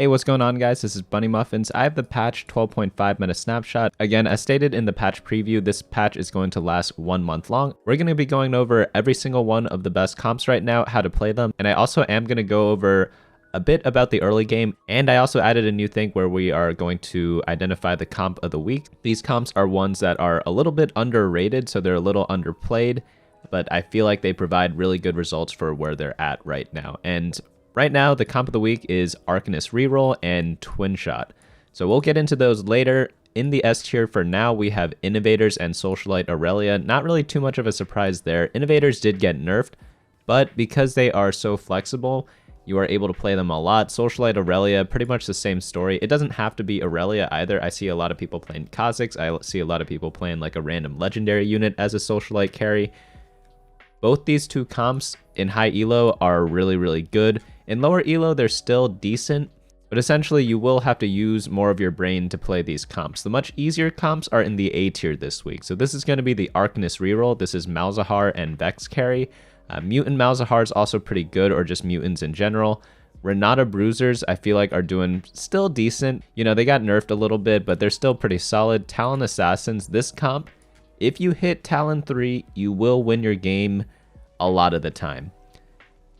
Hey, what's going on, guys? This is BunnyMuffins. I have the patch 12.5 meta snapshot. Again, as stated in the patch preview, this patch is going to last 1 month long. We're going to be going over every single one of the best comps right now, how to play them, and I also am going to go over a bit about the early game, and I also added a new thing where we are going to identify the comp of the week. These comps are ones that are a little bit underrated, so they're a little underplayed, but I feel like they provide really good results for where they're at right now. And right now, the comp of the week is Arcanist Reroll and Twinshot. So we'll get into those later. In the S tier for now, we have Innovators and Socialite Irelia. Not really too much of a surprise there. Innovators did get nerfed, but because they are so flexible, you are able to play them a lot. Socialite Irelia, pretty much the same story. It doesn't have to be Irelia either. I see a lot of people playing Kha'Zix. I see a lot of people playing like a random legendary unit as a Socialite carry. Both these two comps in high elo are really, really good. In lower elo, they're still decent, but essentially you will have to use more of your brain to play these comps. The much easier comps are in the A tier this week. So this is going to be the Arcanist Reroll. This is Malzahar and Vex carry. Mutant Malzahar is also pretty good, or just mutants in general. Renata Bruisers, I feel like, are doing still decent. You know, they got nerfed a little bit, but they're still pretty solid. Talon Assassins, this comp, if you hit Talon 3, you will win your game a lot of the time.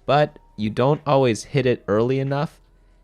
But you don't always hit it early enough,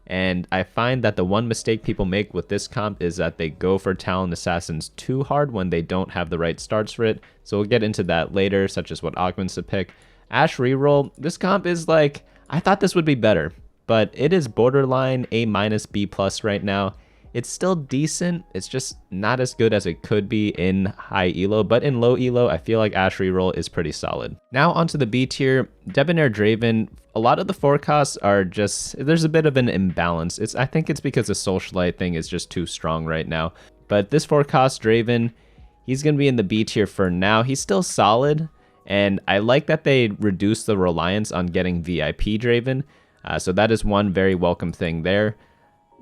and I find that the one mistake people make with this comp is that they go for Talon Assassins too hard when they don't have the right starts for it. So we'll get into that later, such as what augments to pick. Ashe Reroll, this comp is like, I thought this would be better, but it is borderline A-, B+ right now. It's still decent, it's just not as good as it could be in high elo, but in low elo, I feel like Ashe Reroll is pretty solid. Now onto the B tier, Debonair Draven. A lot of the forecasts are just, there's a bit of an imbalance. I think it's because the Socialite thing is just too strong right now. But this forecast, Draven, he's going to be in the B tier for now. He's still solid, and I like that they reduce the reliance on getting VIP Draven. So that is one very welcome thing there.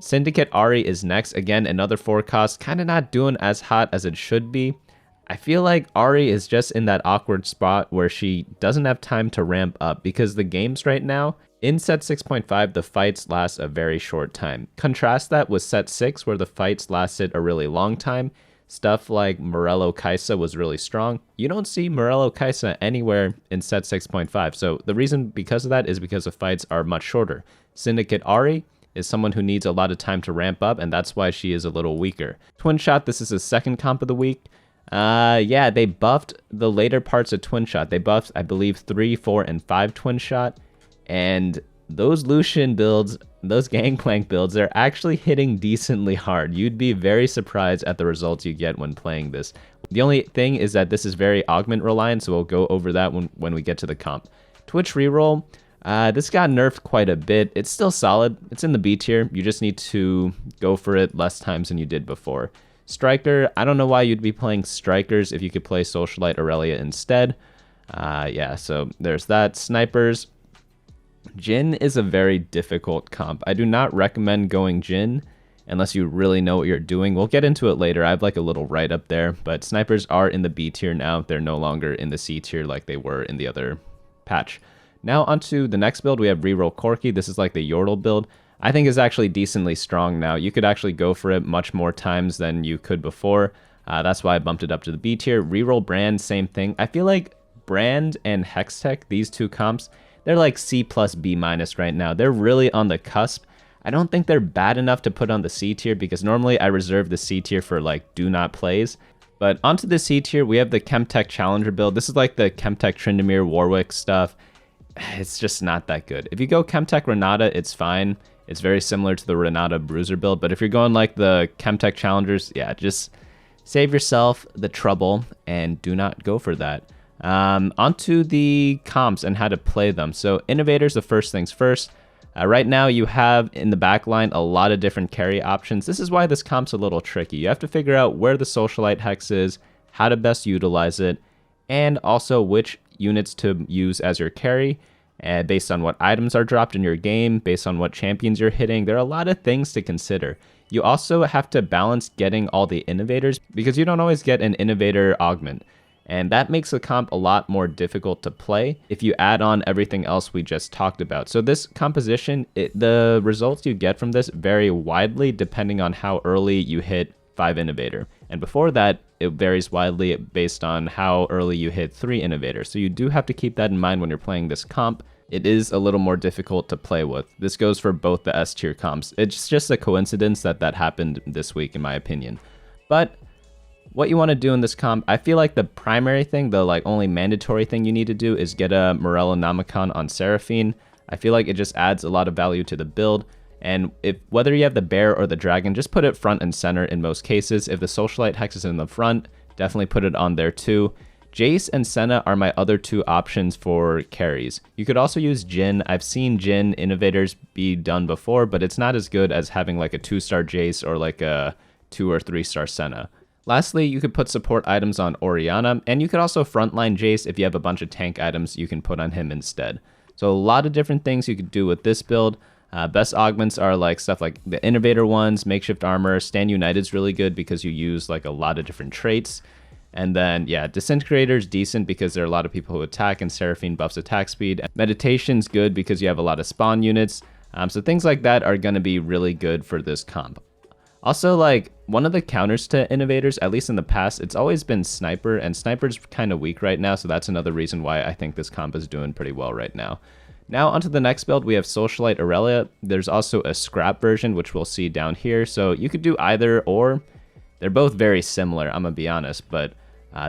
Syndicate Ahri is next. Again, another forecast, kind of not doing as hot as it should be. I feel like Ahri is just in that awkward spot where she doesn't have time to ramp up, because the games right now, in set 6.5, the fights last a very short time. Contrast that with set 6, where the fights lasted a really long time. Stuff like Morello Kaisa was really strong. You don't see Morello Kaisa anywhere in set 6.5. So the reason because of that is because the fights are much shorter. Syndicate Ahri is someone who needs a lot of time to ramp up, and that's why she is a little weaker. Twinshot, this is the second comp of the week. Yeah, they buffed the later parts of Twinshot. They buffed, I believe, 3, 4, and 5 Twinshot, and those Lucian builds, those Gangplank builds, they're actually hitting decently hard. You'd be very surprised at the results you get when playing this. The only thing is that this is very augment reliant, so we'll go over that when we get to the comp. Twitch Reroll, this got nerfed quite a bit. It's still solid. It's in the B tier. You just need to go for it less times than you did before. Striker, I don't know why you'd be playing Strikers if you could play Socialite Irelia instead. Yeah, so there's that. Snipers, Jihn is a very difficult comp. I do not recommend going Jihn unless you really know what you're doing. We'll get into it later. I have like a little write-up there, but snipers are in the B tier now. They're no longer in the C tier like they were in the other patch. Now onto the next build, we have Reroll Corki. This is like the Yordle build. I think is actually decently strong now. You could actually go for it much more times than you could before. That's why I bumped it up to the B tier. Reroll Brand, same thing. I feel like Brand and Hextech, these two comps, they're like C+, B- right now. They're really on the cusp. I don't think they're bad enough to put on the C tier, because normally I reserve the C tier for like do not plays. But onto the C tier, we have the Chemtech Challenger build. This is like the Chemtech Tryndamere Warwick stuff. It's just not that good. If you go Chemtech Renata, it's fine. It's very similar to the Renata Bruiser build. But if you're going like the Chemtech Challengers, yeah, just save yourself the trouble and do not go for that. Onto the comps and how to play them. So Innovators, the first things first. Right now you have in the backline a lot of different carry options. This is why this comp's a little tricky. You have to figure out where the Socialite Hex is, how to best utilize it, and also which units to use as your carry, based on what items are dropped in your game, based on what champions you're hitting. There are a lot of things to consider. You also have to balance getting all the Innovators, because you don't always get an Innovator augment. And that makes the comp a lot more difficult to play if you add on everything else we just talked about. So this composition, the results you get from this vary widely depending on how early you hit 5 Innovator. And before that, it varies widely based on how early you hit 3 Innovator. So you do have to keep that in mind when you're playing this comp. It is a little more difficult to play with. This goes for both the S tier comps. It's just a coincidence that that happened this week, in my opinion. But what you want to do in this comp, I feel like the primary thing, the only mandatory thing you need to do is get a Morellonomicon on Seraphine. I feel like it just adds a lot of value to the build. And whether you have the bear or the dragon, just put it front and center in most cases. If the Socialite Hex is in the front, definitely put it on there too. Jace and Senna are my other 2 options for carries. You could also use Jihn. I've seen Jihn Innovators be done before, but it's not as good as having a 2-star Jace or a 2 or 3-star Senna. Lastly, you could put support items on Orianna, and you could also frontline Jace if you have a bunch of tank items you can put on him instead. So a lot of different things you could do with this build. Best augments are stuff like the Innovator ones, Makeshift Armor. Stand United's really good because you use a lot of different traits. And then, yeah, Disintegrator's decent because there are a lot of people who attack, and Seraphine buffs attack speed. Meditation's good because you have a lot of spawn units. So things like that are going to be really good for this comp. Also, one of the counters to Innovators, at least in the past, it's always been Sniper, and Sniper's kind of weak right now, so that's another reason why I think this comp is doing pretty well right now. Now, onto the next build, we have Socialite Irelia. There's also a scrap version, which we'll see down here, so you could do either or. They're both very similar, I'm gonna be honest, but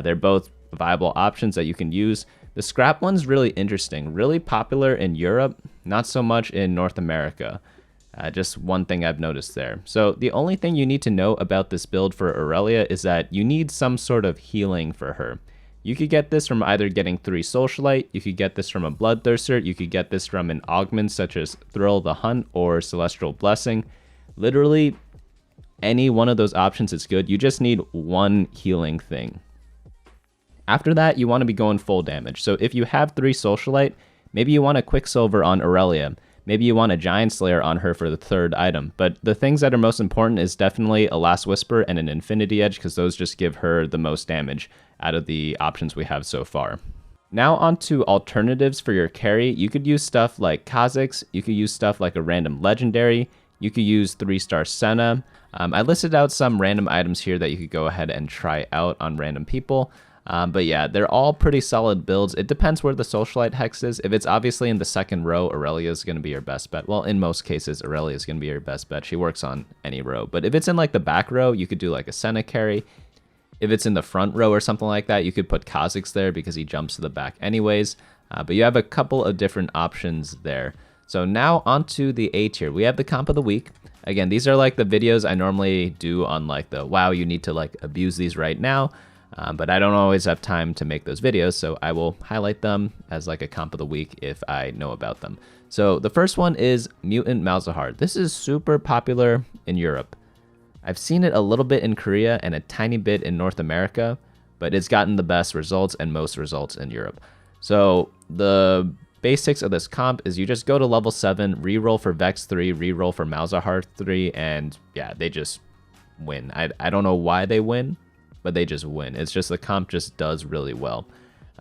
they're both viable options that you can use. The scrap one's really interesting, really popular in Europe, not so much in North America. Just one thing I've noticed there. So the only thing you need to know about this build for Irelia is that you need some sort of healing for her. You could get this from either getting 3 Socialite, you could get this from a Bloodthirster, you could get this from an augment such as Thrill the Hunt or Celestial Blessing. Literally, any one of those options is good. You just need one healing thing. After that, you want to be going full damage. So if you have 3 Socialite, maybe you want a Quicksilver on Irelia. Maybe you want a Giant Slayer on her for the 3rd item. But the things that are most important is definitely a Last Whisper and an Infinity Edge, because those just give her the most damage out of the options we have so far. Now on to alternatives for your carry. You could use stuff like Kha'Zix. You could use stuff like a random Legendary. You could use 3-star Senna. I listed out some random items here that you could go ahead and try out on random people. But yeah, they're all pretty solid builds. It depends where the Socialite Hex is. If it's obviously in the 2nd row, Irelia is going to be your best bet. Well, in most cases, Irelia is going to be your best bet. She works on any row. But if it's in the back row, you could do a Senna carry. If it's in the front row or something like that, you could put Kha'Zix there because he jumps to the back anyways. But you have a couple of different options there. So now onto the A tier. We have the comp of the week. Again, these are the videos I normally do on the wow, you need to abuse these right now. But I don't always have time to make those videos, so I will highlight them as a comp of the week if I know about them. So the first one is Mutant Malzahar. This is super popular in Europe. I've seen it a little bit in Korea and a tiny bit in North America, but it's gotten the best results and most results in Europe. So the basics of this comp is you just go to level 7, reroll for Vex 3, reroll for Malzahar 3, and yeah, they just win. I don't know why they win, but they just win. It's just the comp just does really well.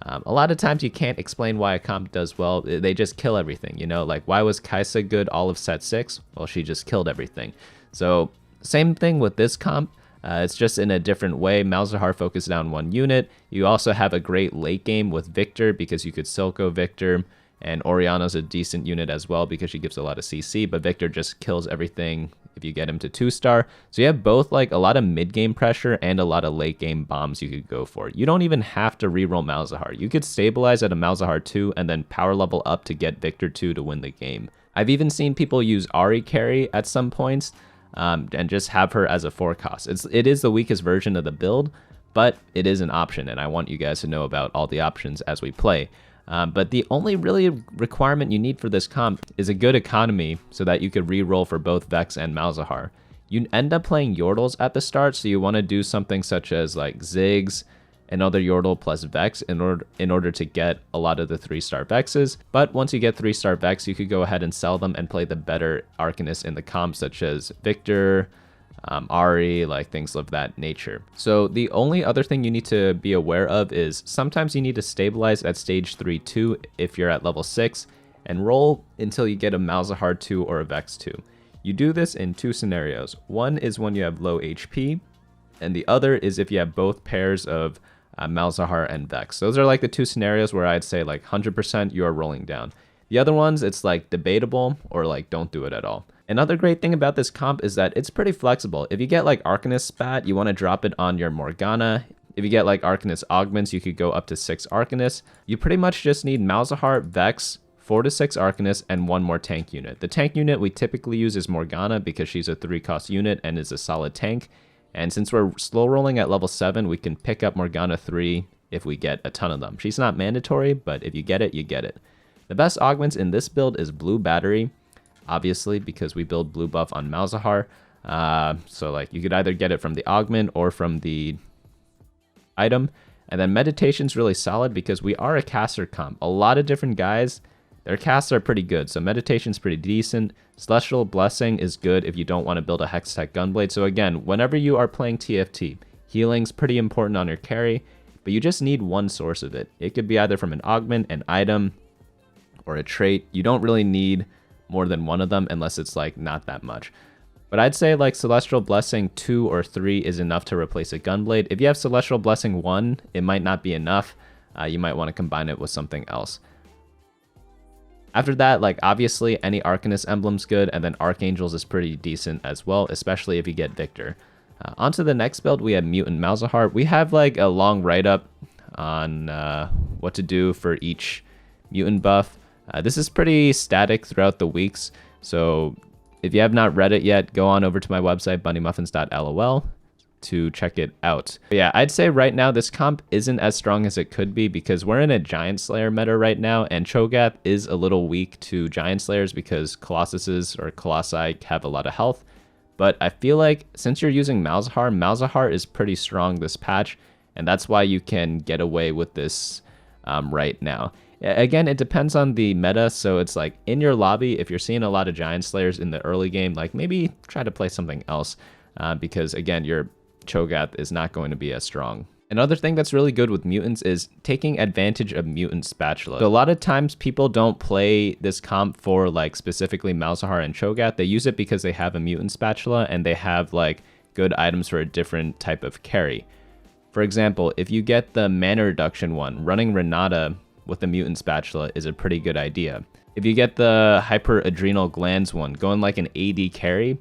A lot of times you can't explain why a comp does well. They just kill everything, you know? Why was Kaisa good all of set 6? Well, she just killed everything. So same thing with this comp. It's just in a different way. Malzahar focuses down one unit. You also have a great late game with Victor because you could Silco Victor, and Orianna's a decent unit as well because she gives a lot of CC, but Victor just kills everything if you get him to 2-star. So you have both a lot of mid-game pressure and a lot of late-game bombs you could go for. You don't even have to reroll Malzahar. You could stabilize at a Malzahar 2 and then power level up to get Victor 2 to win the game. I've even seen people use Ahri carry at some points and just have her as a 4 cost. It is the weakest version of the build, but it is an option, and I want you guys to know about all the options as we play. But the only really requirement you need for this comp is a good economy so that you could re-roll for both Vex and Malzahar. You end up playing Yordles at the start, so you want to do something such as Ziggs, another Yordle plus Vex in order to get a lot of the 3-star Vexes. But once you get 3-star Vex, you could go ahead and sell them and play the better Arcanist in the comp, such as Victor, Ahri, like things of that nature. So the only other thing you need to be aware of is sometimes you need to stabilize at stage 3-2 if you're at level 6, and roll until you get a Malzahar 2 or a Vex 2. You do this in 2 scenarios. One is when you have low HP, and the other is if you have both pairs of Malzahar and Vex. Those are like the 2 scenarios where I'd say like 100% you are rolling down. The other ones, it's like debatable or like don't do it at all. Another great thing about this comp is that it's pretty flexible. If you get like Arcanist spat, you want to drop it on your Morgana. If you get like Arcanist augments, you could go up to 6 Arcanists. You pretty much just need Malzahar, Vex, 4 to 6 Arcanists, and 1 more tank unit. The tank unit we typically use is Morgana because she's a 3-cost unit and is a solid tank. And since we're slow rolling at level 7, we can pick up Morgana 3 if we get a ton of them. She's not mandatory, but if you get it, you get it. The best augments in this build is Blue Battery, obviously, because we build blue buff on Malzahar. So like you could either get it from the augment or from the item. And then Meditation's really solid because we are a caster comp. A lot of different guys, their casts are pretty good. So Meditation's pretty decent. Celestial Blessing is good if you don't want to build a Hextech Gunblade. So again, whenever you are playing TFT, healing's pretty important on your carry, but you just need one source of it. It could be either from an augment, an item, or a trait. You don't really need more than one of them unless it's like not that much. But I'd say like Celestial Blessing 2 or 3 is enough to replace a Gunblade. If you have Celestial Blessing 1, it might not be enough. You might want to combine it with something else. After that, like obviously any Arcanist emblem's good, and then Archangels is pretty decent as well, especially if you get Victor. Onto the next build, we have Mutant Malzahar. We have like a long write-up on what to do for each Mutant buff. This is pretty static throughout the weeks, so if you have not read it yet, go on over to my website, bunnymuffins.lol, to check it out. But yeah, I'd say right now this comp isn't as strong as it could be because we're in a Giant Slayer meta right now, and Cho'Gath is a little weak to Giant Slayers because Colossuses or Colossi have a lot of health. But I feel like since you're using Malzahar, Malzahar is pretty strong this patch, and that's why you can get away with this right now. Again, it depends on the meta, so it's like in your lobby, if you're seeing a lot of Giant Slayers in the early game, like maybe try to play something else because again, your Cho'Gath is not going to be as strong. Another thing that's really good with Mutants is taking advantage of Mutant Spatula. So a lot of times people don't play this comp for like specifically Malzahar and Cho'Gath. They use it because they have a Mutant Spatula and they have like good items for a different type of carry. For example, if you get the mana reduction one, running Renata with the Mutant Spatula is a pretty good idea. If you get the Hyper Adrenal Glands one, going like an AD carry,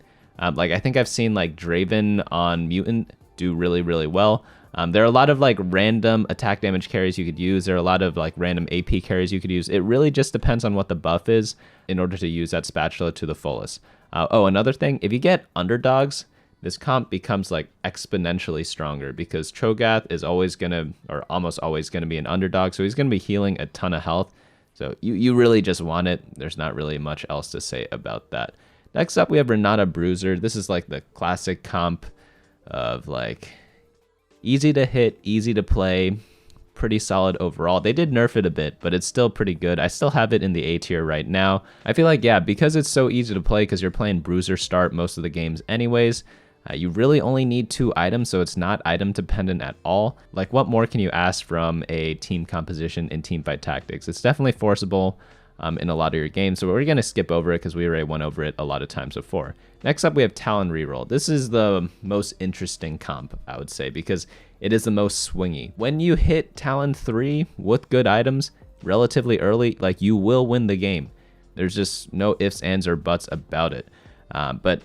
like I think I've seen like Draven on Mutant do really, really well. There are a lot of like random attack damage carries you could use. There are a lot of like random AP carries you could use. It really just depends on what the buff is in order to use that spatula to the fullest. Oh, another thing, if you get underdogs, this comp becomes like exponentially stronger because Cho'Gath is always gonna, or almost always gonna be an underdog. So he's gonna be healing a ton of health. So you really just want it. There's not really much else to say about that. Next up, we have Renata Bruiser. This is like the classic comp of like easy to hit, easy to play, pretty solid overall. They did nerf it a bit, but it's still pretty good. I still have it in the A tier right now. I feel like, yeah, because it's so easy to play because you're playing Bruiser start most of the games anyways, you really only need 2 items, so it's not item dependent at all. Like, what more can you ask from a team composition in Teamfight Tactics? It's definitely forcible in a lot of your games, so we're going to skip over it because we already went over it a lot of times before. Next up, we have Talon Reroll. This is the most interesting comp, I would say, because it is the most swingy. When you hit Talon 3 with good items relatively early, like, you will win the game. There's just no ifs, ands, or buts about it. But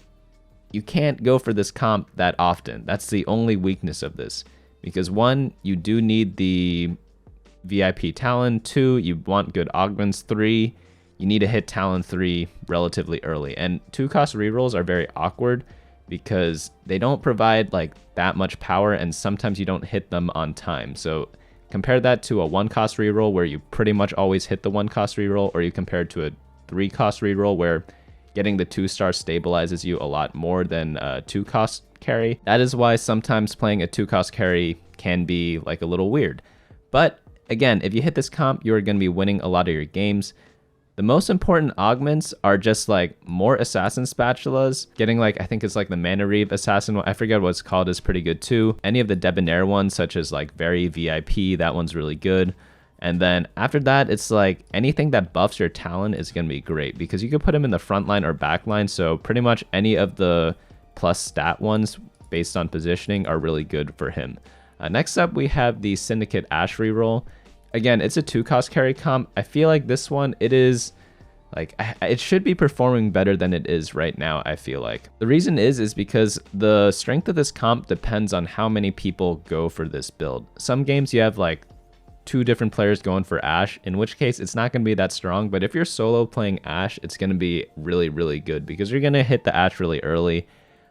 you can't go for this comp that often. That's the only weakness of this. Because 1, you do need the VIP Talon. 2, you want good augments. 3, you need to hit Talon 3 relatively early. And 2-cost rerolls are very awkward because they don't provide like that much power, and sometimes you don't hit them on time. So compare that to a 1-cost reroll where you pretty much always hit the 1-cost reroll, or you compare it to a 3-cost reroll where getting the 2-star stabilizes you a lot more than a 2-cost carry. That is why sometimes playing a 2-cost carry can be like a little weird. But again, if you hit this comp, you're going to be winning a lot of your games. The most important augments are just like more assassin spatulas. Getting like, I think it's like the Mana Reeve assassin one, I forget what it's called, is pretty good too. Any of the Debonair ones, such as like Very VIP, that one's really good. And then after that, it's like anything that buffs your Talon is going to be great because you can put him in the front line or back line. So pretty much any of the plus stat ones based on positioning are really good for him. Next up, we have the Syndicate Ashe reroll. Again, it's a 2-cost carry comp. I feel like this one, it is like, it should be performing better than it is right now, I feel like. The reason is because the strength of this comp depends on how many people go for this build. Some games you have like 2 different players going for Ashe, in which case it's not going to be that strong. But if you're solo playing Ashe, it's going to be really, really good because you're going to hit the Ashe really early.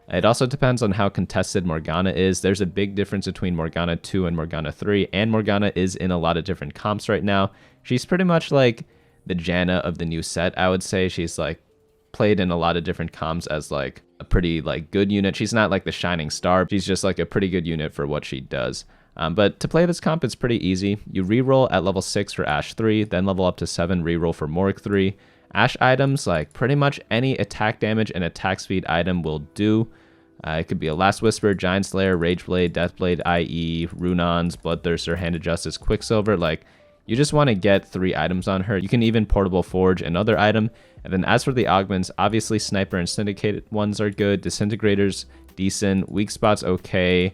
It also depends on how contested Morgana is. There's a big difference between Morgana 2 and Morgana 3, and Morgana is in a lot of different comps right now. She's pretty much like the Janna of the new set, I would say. She's like played in a lot of different comps as like a pretty like good unit. She's not like the shining star. She's just like a pretty good unit for what she does. But to play this comp, it's pretty easy. You reroll at level 6 for Ashe 3, then level up to 7, reroll for Morg 3. Ashe items, like pretty much any attack damage and attack speed item will do. It could be a Last Whisper, Giant Slayer, Rageblade, Deathblade, IE, Runons, Bloodthirster, Hand of Justice, Quicksilver. Like, you just want to get 3 items on her. You can even Portable Forge another item. And then as for the augments, obviously Sniper and Syndicate ones are good. Disintegrators, decent. Weak Spots, okay.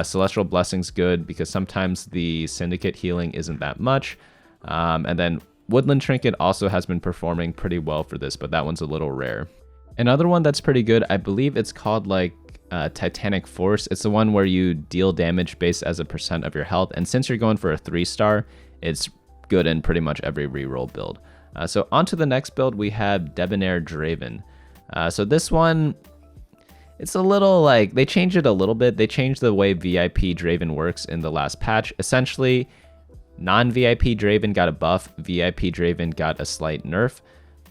Celestial Blessings, good, because sometimes the Syndicate healing isn't that much. And then Woodland Trinket also has been performing pretty well for this, but that one's a little rare. Another one that's pretty good, I believe it's called like Titanic Force. It's the one where you deal damage based as a % of your health. And since you're going for a 3-star, it's good in pretty much every reroll build. So on to the next build, we have Debonair Draven. So this one, it's a little like, they changed it a little bit. They changed the way VIP Draven works in the last patch. Essentially, non-VIP Draven got a buff, VIP Draven got a slight nerf,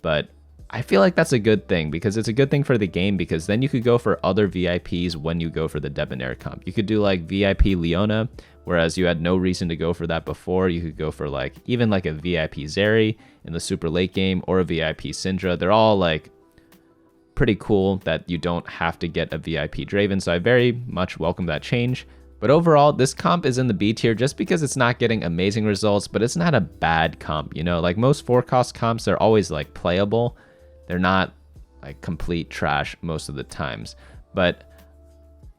but I feel like that's a good thing because it's a good thing for the game, because then you could go for other VIPs when you go for the Debonair comp. You could do like VIP Leona, whereas you had no reason to go for that before. You could go for like even like a VIP Zeri in the super late game or a VIP Syndra. They're all like pretty cool that you don't have to get a VIP Draven, so I very much welcome that change. But overall, this comp is in the B tier just because it's not getting amazing results, but it's not a bad comp, you know? Like most 4-cost comps, they're always like playable. They're not like complete trash most of the times. But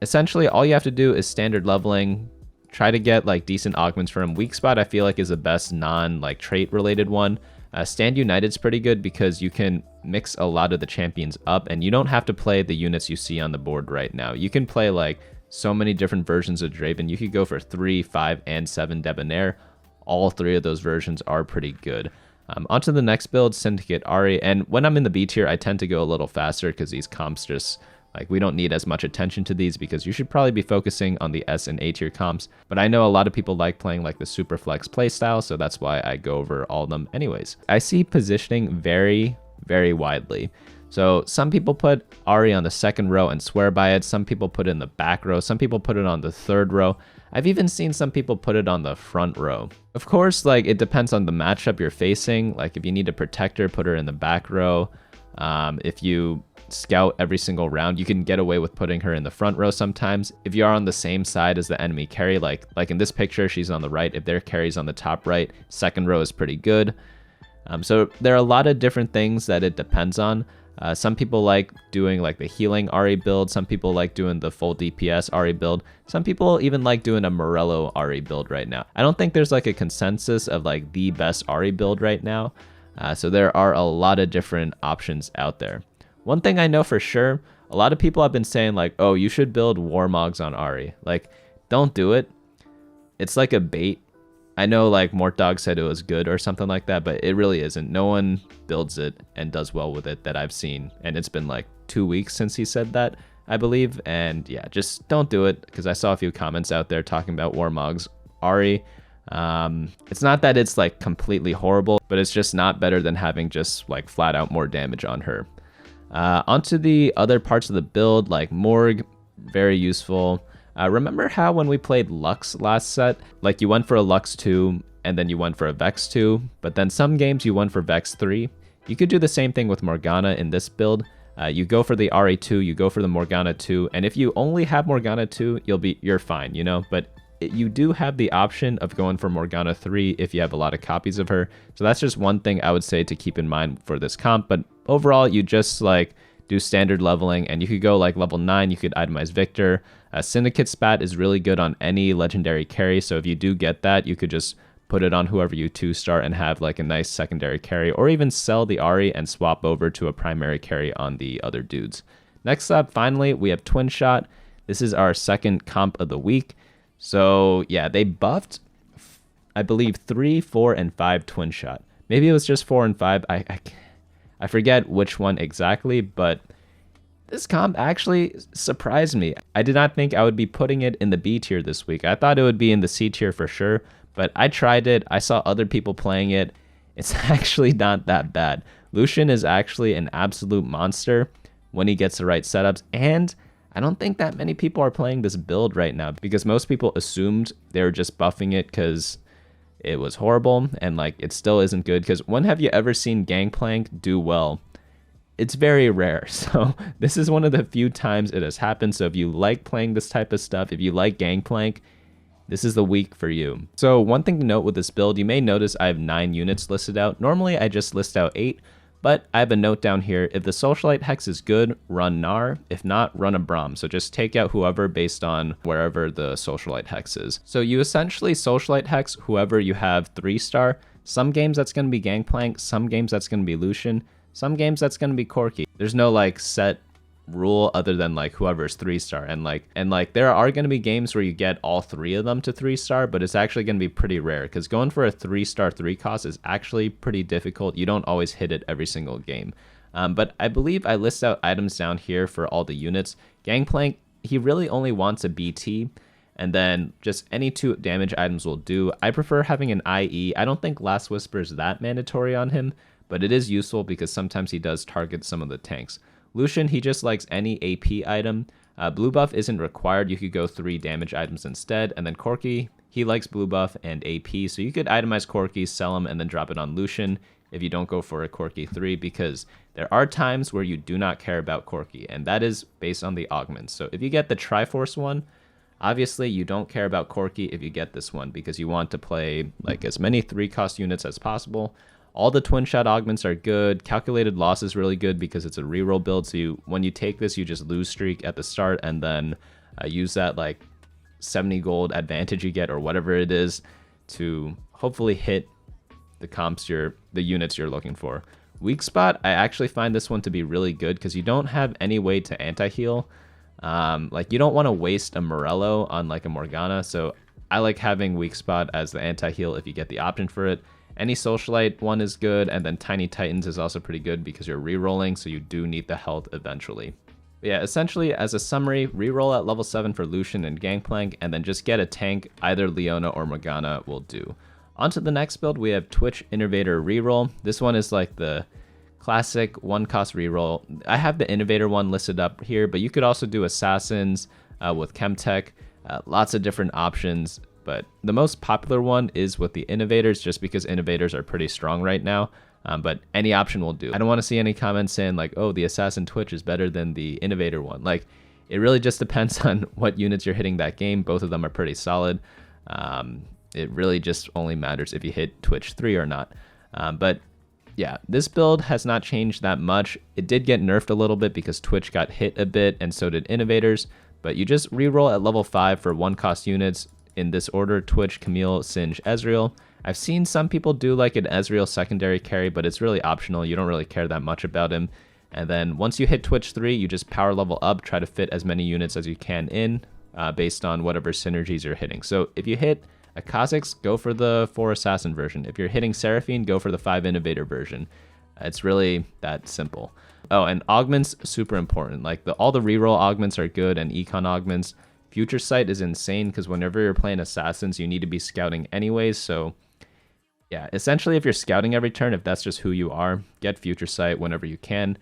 essentially all you have to do is standard leveling, try to get like decent augments for him. Weak Spot I feel like is the best non like trait related one. Stand United's pretty good because you can mix a lot of the champions up and you don't have to play the units you see on the board right now. You can play like so many different versions of Draven. You could go for 3, 5, and 7 Debonair. All 3 of those versions are pretty good. Onto the next build, Syndicate Ahri. And when I'm in the B tier, I tend to go a little faster because these comps just, like, we don't need as much attention to these because you should probably be focusing on the S and A tier comps. But I know a lot of people like playing like the super flex playstyle, so that's why I go over all of them anyways. I see positioning very, very widely. So some people put Ahri on the 2nd row and swear by it. Some people put it in the back row. Some people put it on the 3rd row. I've even seen some people put it on the front row. Of course, like it depends on the matchup you're facing. Like if you need a protector, put her in the back row. If you scout every single round, you can get away with putting her in the front row sometimes. If you are on the same side as the enemy carry, like in this picture, she's on the right. If their carry's on the top right, 2nd row is pretty good. So there are a lot of different things that it depends on. Some people like doing like the healing Ahri build. Some people like doing the full DPS Ahri build. Some people even like doing a Morello Ahri build right now. I don't think there's like a consensus of like the best Ahri build right now. So there are a lot of different options out there. One thing I know for sure, a lot of people have been saying like, oh, you should build Warmogs on Ahri. Like, don't do it. It's like a bait. I know like Mortdog said it was good or something like that, but it really isn't. No one builds it and does well with it that I've seen. And it's been like 2 weeks since he said that, I believe. And yeah, just don't do it, because I saw a few comments out there talking about Warmogs Ahri. It's not that it's like completely horrible, but it's just not better than having just like flat out more damage on her. Onto the other parts of the build, like Morg, very useful. Remember how when we played Lux last set, like you went for a Lux 2 and then you went for a Vex 2, but then some games you went for Vex 3. You could do the same thing with Morgana in this build. You go for the Ahri 2, you go for the Morgana 2, and if you only have Morgana 2, you're fine, you know? But you do have the option of going for Morgana 3 if you have a lot of copies of her. So that's just one thing I would say to keep in mind for this comp. But overall, you just like do standard leveling, and you could go like level 9, you could itemize Victor. Syndicate spat is really good on any legendary carry, so if you do get that, you could just put it on whoever you 2-star and have like a nice secondary carry, or even sell the Ahri and swap over to a primary carry on the other dudes. Next up, finally, we have Twinshot. This is our second comp of the week. So yeah, they buffed, I believe, 3, 4, and 5 Twinshot. Maybe it was just 4 and 5. I forget which one exactly, but this comp actually surprised me. I did not think I would be putting it in the B tier this week. I thought it would be in the C tier for sure, but I tried it. I saw other people playing it. It's actually not that bad. Lucian is actually an absolute monster when he gets the right setups, and I don't think that many people are playing this build right now because most people assumed they were just buffing it because it was horrible, and like it still isn't good. Because when have you ever seen Gangplank do well? It's very rare. So this is one of the few times it has happened. So if you like playing this type of stuff, if you like Gangplank, this is the week for you. So one thing to note with this build, you may notice I have 9 units listed out. Normally I just list out 8, but I have a note down here. If the Socialite Hex is good, run Gnar. If not, run a Braum. So just take out whoever based on wherever the Socialite Hex is. So you essentially Socialite Hex whoever you have 3-star. Some games that's going to be Gangplank, some games that's going to be Lucian, some games that's going to be Corki. There's no like set rule other than like whoever's 3-star, and like there are going to be games where you get all 3 of them to 3-star, but it's actually going to be pretty rare because going for a 3-star 3 cost is actually pretty difficult. You don't always hit it every single game. But I believe I list out items down here for all the units. Gangplank, he really only wants a BT, and then just any 2 damage items will do. I prefer having an IE. I don't think Last Whisper is that mandatory on him, but it is useful because sometimes he does target some of the tanks. Lucian, he just likes any AP item. Blue buff isn't required. You could go 3 damage items instead. And then Corki, he likes blue buff and AP. So you could itemize Corki, sell him, and then drop it on Lucian if you don't go for a Corki 3, because there are times where you do not care about Corki, and that is based on the augments. So if you get the Triforce one, obviously you don't care about Corki if you get this one because you want to play like as many 3-cost units as possible. All the Twinshot augments are good. Calculated loss is really good because it's a reroll build. So when you take this, you just lose streak at the start and then use that like 70 gold advantage you get or whatever it is to hopefully hit the units you're looking for. Weak spot, I actually find this one to be really good because you don't have any way to anti-heal. Like you don't want to waste a Morello on like a Morgana. So I like having weak spot as the anti-heal if you get the option for it. Any Socialite one is good, and then Tiny Titans is also pretty good because you're rerolling, so you do need the health eventually. But yeah, essentially, as a summary, reroll at level 7 for Lucian and Gangplank, and then just get a tank, either Leona or Morgana will do. On to the next build, we have Twitch Innovator Reroll. This one is like the classic 1-cost reroll. I have the Innovator one listed up here, but you could also do Assassins with Chemtech, lots of different options. But the most popular one is with the Innovators, just because Innovators are pretty strong right now. But any option will do. I don't want to see any comments saying like, oh, the Assassin Twitch is better than the Innovator one. Like, it really just depends on what units you're hitting that game. Both of them are pretty solid. It really just only matters if you hit Twitch 3 or not. But yeah, this build has not changed that much. It did get nerfed a little bit because Twitch got hit a bit, and so did Innovators. But you just reroll at level 5 for 1-cost units. In this order: Twitch, Camille, Singe, Ezreal. I've seen some people do like an Ezreal secondary carry, but it's really optional. You don't really care that much about him. And then once you hit Twitch 3, you just power level up, try to fit as many units as you can in based on whatever synergies you're hitting. So if you hit a Kha'Zix, go for the 4 Assassin version. If you're hitting Seraphine, go for the 5 Innovator version. It's really that simple. Oh, and augments, super important. Like all the reroll augments are good, and econ augments. Future Sight is insane because whenever you're playing Assassins, you need to be scouting anyways. So yeah, essentially if you're scouting every turn, if that's just who you are, get Future Sight whenever you can.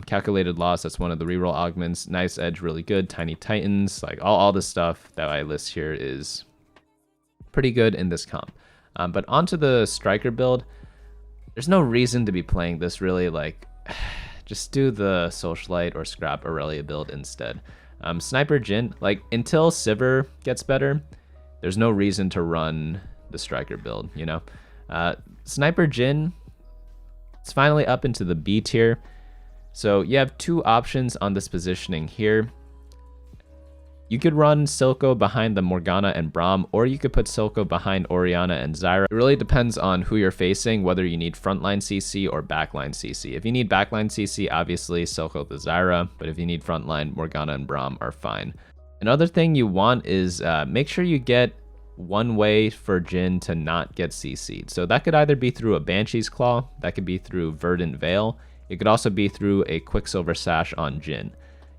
Calculated Loss, that's one of the reroll augments. Nice Edge, really good. Tiny Titans, like all the stuff that I list here is pretty good in this comp. But onto the Striker build. there's no reason to be playing this really. Like, just do the Socialite or scrap Irelia build instead. Sniper Jihn, like until Sivir gets better, there's no reason to run the Striker build, you know? Sniper Jihn, it's finally up into the B tier. So you have two options on this positioning here. You could run Silco behind the Morgana and Braum, or you could put Silco behind Orianna and Zyra. It really depends on who you're facing, whether you need frontline CC or backline CC. If you need backline CC, obviously Silco the Zyra, but if you need frontline, Morgana and Braum are fine. Another thing you want is make sure you get one way for Jihn to not get CC'd. So that could either be through a Banshee's Claw, that could be through Verdant Veil, it could also be through a Quicksilver Sash on Jihn.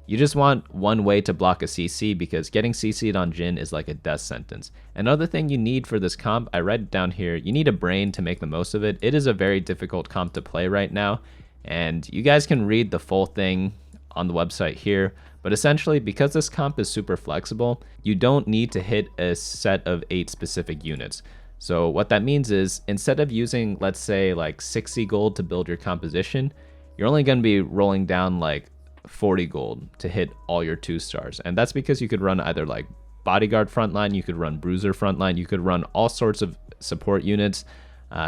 You just want one way to block a CC because getting CC'd on Jihn is like a death sentence. Another thing you need for this comp, I read it down here, you need a brain to make the most of it. It is a very difficult comp to play right now, and you guys can read the full thing on the website here, but essentially because this comp is super flexible, you don't need to hit a set of 8 specific units. So what that means is instead of using, let's say, like 60 gold to build your composition, you're only going to be rolling down like 40 gold to hit all your 2-stars. And that's because you could run either like bodyguard frontline, you could run bruiser frontline, you could run all sorts of support units.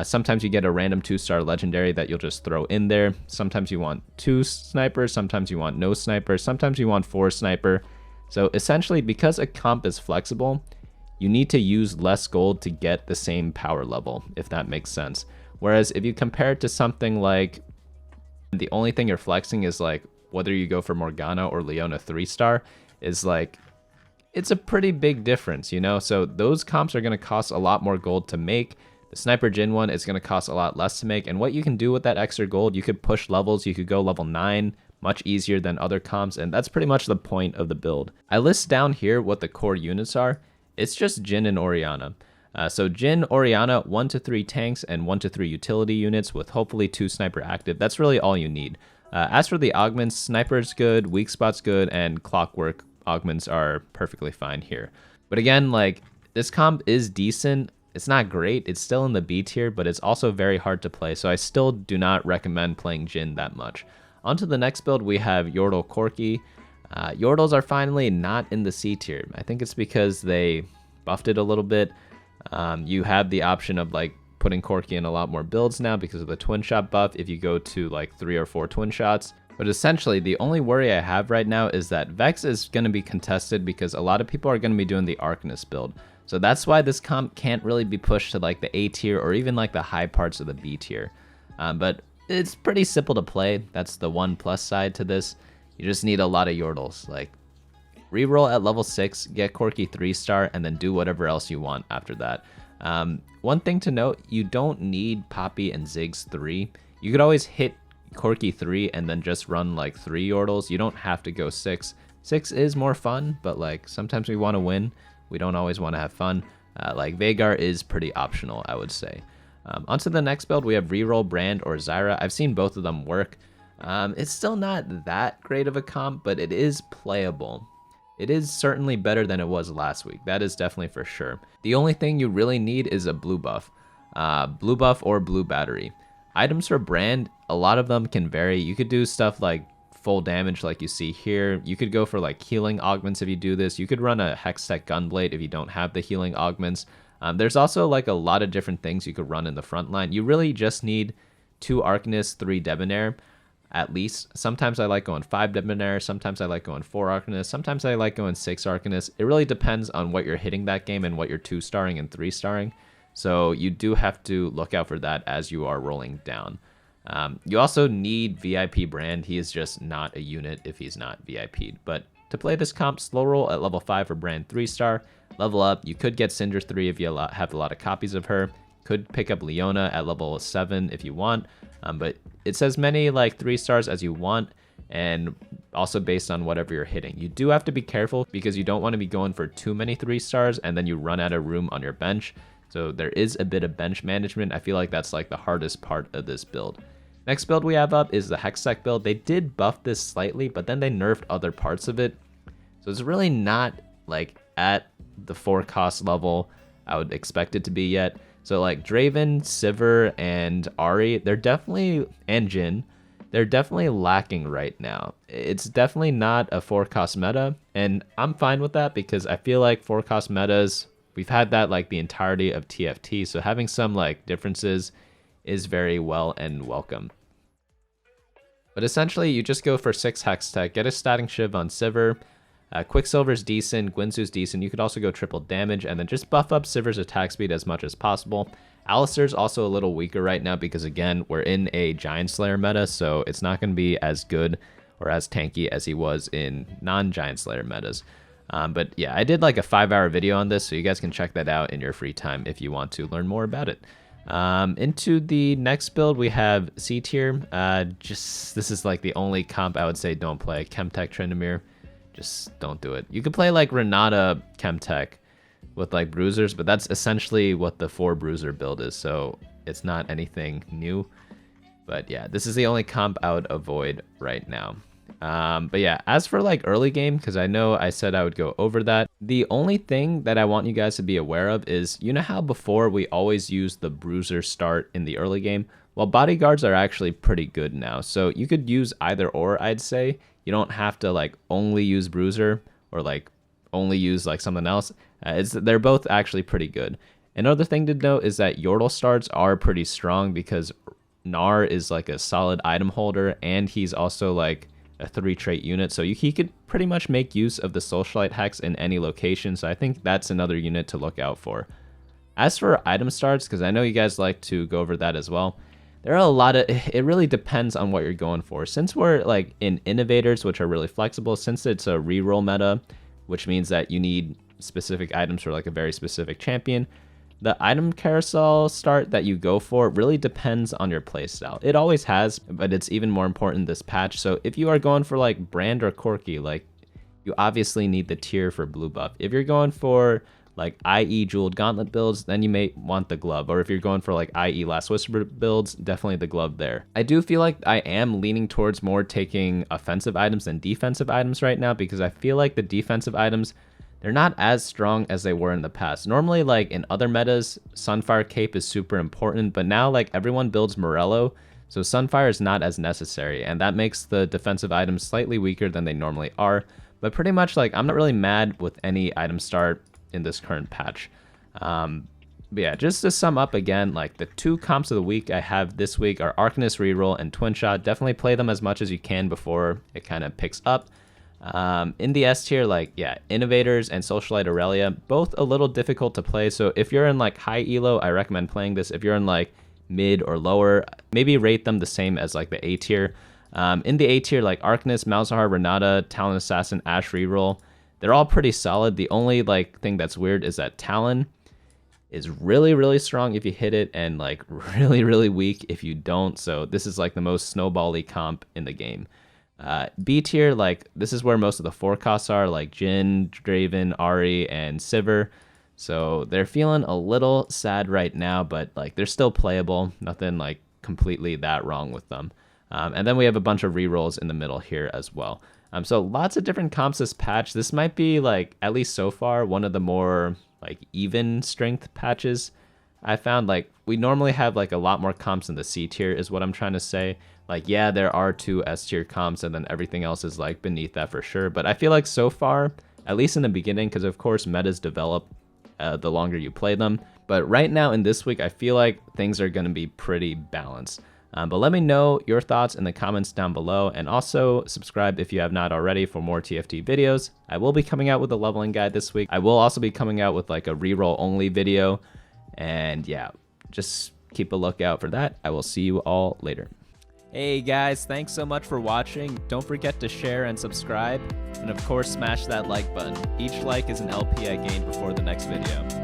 Sometimes you get a random 2-star legendary that you'll just throw in there. Sometimes you want 2 snipers, sometimes you want no snipers, sometimes you want 4 sniper. So essentially, because a comp is flexible, you need to use less gold to get the same power level, if that makes sense. Whereas if you compare it to something like, the only thing you're flexing is like whether you go for Morgana or Leona 3-star, is like, it's a pretty big difference, you know? So those comps are going to cost a lot more gold to make. The Sniper Jihn one is going to cost a lot less to make. And what you can do with that extra gold, you could push levels. You could go level 9 much easier than other comps. And that's pretty much the point of the build. I list down here what the core units are. It's just Jihn and Orianna. So Jihn, Orianna, 1 to 3 tanks and 1 to 3 utility units with hopefully 2 sniper active. That's really all you need. As for the augments, sniper's good, weak spot's good, and clockwork augments are perfectly fine here. But again, like, this comp is decent. It's not great. It's still in the B tier, but it's also very hard to play. So I still do not recommend playing Jihn that much. On to the next build, we have Yordle Corki. Yordles are finally not in the C tier. I think it's because they buffed it a little bit. You have the option of like putting Corki in a lot more builds now because of the Twinshot buff if you go to like 3 or 4 Twinshots. But essentially, the only worry I have right now is that Vex is going to be contested because a lot of people are going to be doing the Arcanist build. So that's why this comp can't really be pushed to like the A tier or even like the high parts of the B tier. But it's pretty simple to play. That's the one plus side to this. You just need a lot of Yordles. Like, reroll at level 6, get Corki 3-star, and then do whatever else you want after that. One thing to note, you don't need Poppy and Ziggs 3. You could always hit Corki 3 and then just run like 3 Yordles. You don't have to go 6. 6 is more fun, but like sometimes we want to win. We don't always want to have fun. Like Veigar is pretty optional, I would say. Onto the next build, we have Reroll, Brand, or Zyra. I've seen both of them work. It's still not that great of a comp, but it is playable. It is certainly better than it was last week. That is definitely for sure. The only thing you really need is a blue buff. Blue buff or blue battery. Items for Brand, a lot of them can vary. You could do stuff like full damage like you see here. You could go for like healing augments if you do this. You could run a Hextech Gunblade if you don't have the healing augments. There's also like a lot of different things you could run in the front line. You really just need 2 Arcanists, 3 Debonair. At least. Sometimes I like going 5 Debonair, sometimes I like going 4 Arcanists, sometimes I like going 6 Arcanists. It really depends on what you're hitting that game and what you're 2-starring and 3-starring. So you do have to look out for that as you are rolling down. You also need VIP Brand. He is just not a unit if he's not VIP'd. But to play this comp, slow roll at level 5 for Brand 3-star. Level up, you could get Syndra 3 if you have a lot of copies of her. Could pick up Leona at level 7 if you want. But it's as many like 3-stars as you want, and also based on whatever you're hitting. You do have to be careful because you don't want to be going for too many 3-stars and then you run out of room on your bench. So there is a bit of bench management. I feel like that's like the hardest part of this build. Next build we have up is the Hextech build. They did buff this slightly, but then they nerfed other parts of it. So it's really not like at the 4 cost level I would expect it to be yet. So like Draven, Sivir, and Ahri, and Jihn, they're definitely lacking right now. It's definitely not a 4-cost meta, and I'm fine with that because I feel like 4-cost metas, we've had that like the entirety of TFT, so having some like differences is very well and welcome. But essentially, you just go for 6 Hextech, get a Static Shiv on Sivir, Quicksilver's decent, Guinsoo's decent. You could also go triple damage and then just buff up Sivir's attack speed as much as possible. Alistair's also a little weaker right now because, again, we're in a Giant Slayer meta, so it's not going to be as good or as tanky as he was in non-Giant Slayer metas. But yeah, I did like a 5-hour video on this, so you guys can check that out in your free time if you want to learn more about it. Into the next build, we have C tier. This is like the only comp I would say don't play. Chemtech Tryndamere. Just don't do it. You could play like Renata Chemtech with like Bruisers, but that's essentially what the 4 Bruiser build is, so it's not anything new. But yeah, this is the only comp I would avoid right now. But yeah, as for like early game, because I know I said I would go over that, the only thing that I want you guys to be aware of is, you know how before we always used the Bruiser start in the early game? Well, bodyguards are actually pretty good now, so you could use either or, I'd say. You don't have to like only use Bruiser or like only use like something else. They're both actually pretty good. Another thing to note is that Yordle starts are pretty strong because Gnar is like a solid item holder, and he's also like a 3-trait unit, so he could pretty much make use of the Socialite Hex in any location, so I think that's another unit to look out for. As for item starts, because I know you guys like to go over that as well, there are a lot of, it really depends on what you're going for. Since we're like in Innovators, which are really flexible, since it's a reroll meta, which means that you need specific items for like a very specific champion, the item carousel start that you go for really depends on your playstyle. It always has, but it's even more important this patch. So if you are going for like Brand or Corki, like you obviously need the tier for blue buff. If you're going for like IE Jeweled Gauntlet builds, then you may want the glove. Or if you're going for like IE Last Whisper builds, definitely the glove there. I do feel like I am leaning towards more taking offensive items than defensive items right now, because I feel like the defensive items, they're not as strong as they were in the past. Normally, like in other metas, Sunfire Cape is super important, but now like everyone builds Morello, so Sunfire is not as necessary, and that makes the defensive items slightly weaker than they normally are. But pretty much like I'm not really mad with any item start in this current patch. But yeah, just to sum up again, like the 2 comps of the week I have this week are Arcanist Reroll and Twinshot. Definitely play them as much as you can before it kind of picks up. In the S tier, like yeah, Innovators and Socialite Irelia, both a little difficult to play. So if you're in like high elo, I recommend playing this. If you're in like mid or lower, maybe rate them the same as like the A tier. In the A tier, like Arcanist, Malzahar, Renata, Talon Assassin, Ashe Reroll, they're all pretty solid. The only like thing that's weird is that Talon is really, really strong if you hit it, and like really, really weak if you don't. So this is like the most snowbally comp in the game. B tier, like this is where most of the 4 costs are, like Jihn, Draven, Ahri, and Sivir. So they're feeling a little sad right now, but like they're still playable. Nothing like completely that wrong with them. And then we have a bunch of rerolls in the middle here as well. So lots of different comps this patch. This might be like, at least so far, one of the more like even strength patches I found. Like we normally have like a lot more comps in the C tier is what I'm trying to say. Like yeah, there are 2 S tier comps and then everything else is like beneath that for sure. But I feel like so far, at least in the beginning, because of course metas develop the longer you play them. But right now in this week, I feel like things are going to be pretty balanced. But let me know your thoughts in the comments down below, and also subscribe if you have not already for more TFT videos. I will be coming out with a leveling guide this week. I will also be coming out with like a reroll only video, and yeah, just keep a lookout for that. I will see you all later. Hey guys, thanks so much for watching. Don't forget to share and subscribe, and of course smash that like button. Each like is an LP I gain before the next video.